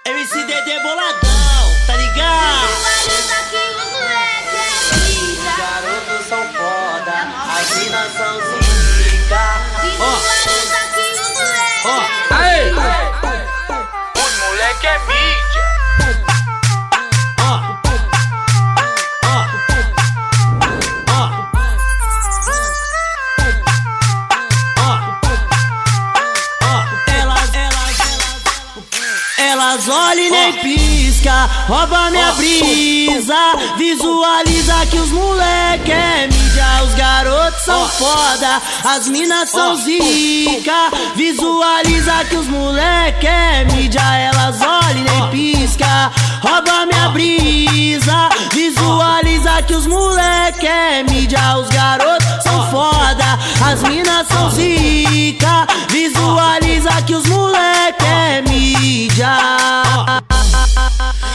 MC Dedê boladão, tá ligado? Os garotos são foda, as minas são zica. Aê! Os moleque é mídia. Elas olham e nem pisca, rouba minha brisa. Visualiza que os moleque é mídia. Os garotos são foda, as minas são zica. Visualiza que os moleque é mídia. Elas olham e nem pisca, rouba minha brisa. Visualiza que os moleque é mídia. Os garotos são foda, as minas são zica. Visualiza que os moleque é mídia.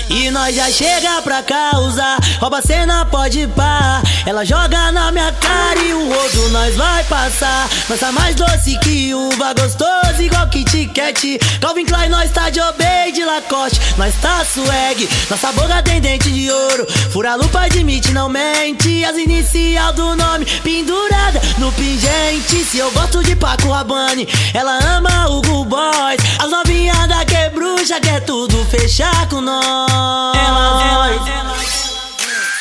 E nós já chega pra causar, rouba cena, pode pá. Ela joga na minha cara e o rodo nós vai passar. Nós tá mais doce que uva, gostoso igual Kit Kat. Calvin Klein, nós tá de Obey, de Lacoste, nós tá swag. Nossa boca tem dente de ouro, fura a lupa, admite, não mente. As inicial do nome pendurada no pingente. Se eu gosto de Paco Rabanne, ela ama o Hugo Boss. As novinhas da quebrucha quer tudo fechar com nós.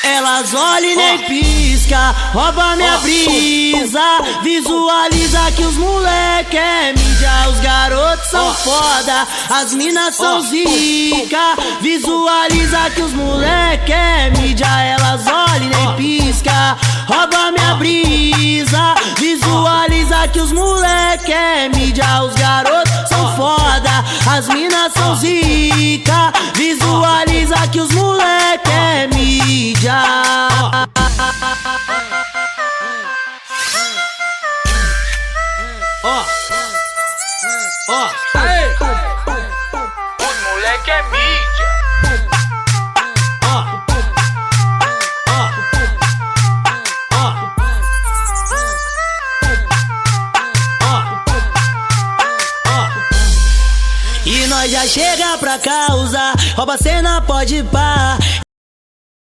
Elas olham e nem pisca, rouba minha brisa. Visualiza que os moleque é mídia. Os garotos são foda, as minas são zica. Visualiza que os moleque é mídia. Elas olham e nem pisca, rouba minha brisa. Visualiza que os moleque é mídia. Os garotos são foda, as minas são zica. Visualiza que os moleque é mídia. Aê! Os moleque é mídia. E nós já chega pra causar, rouba cena, pode pá.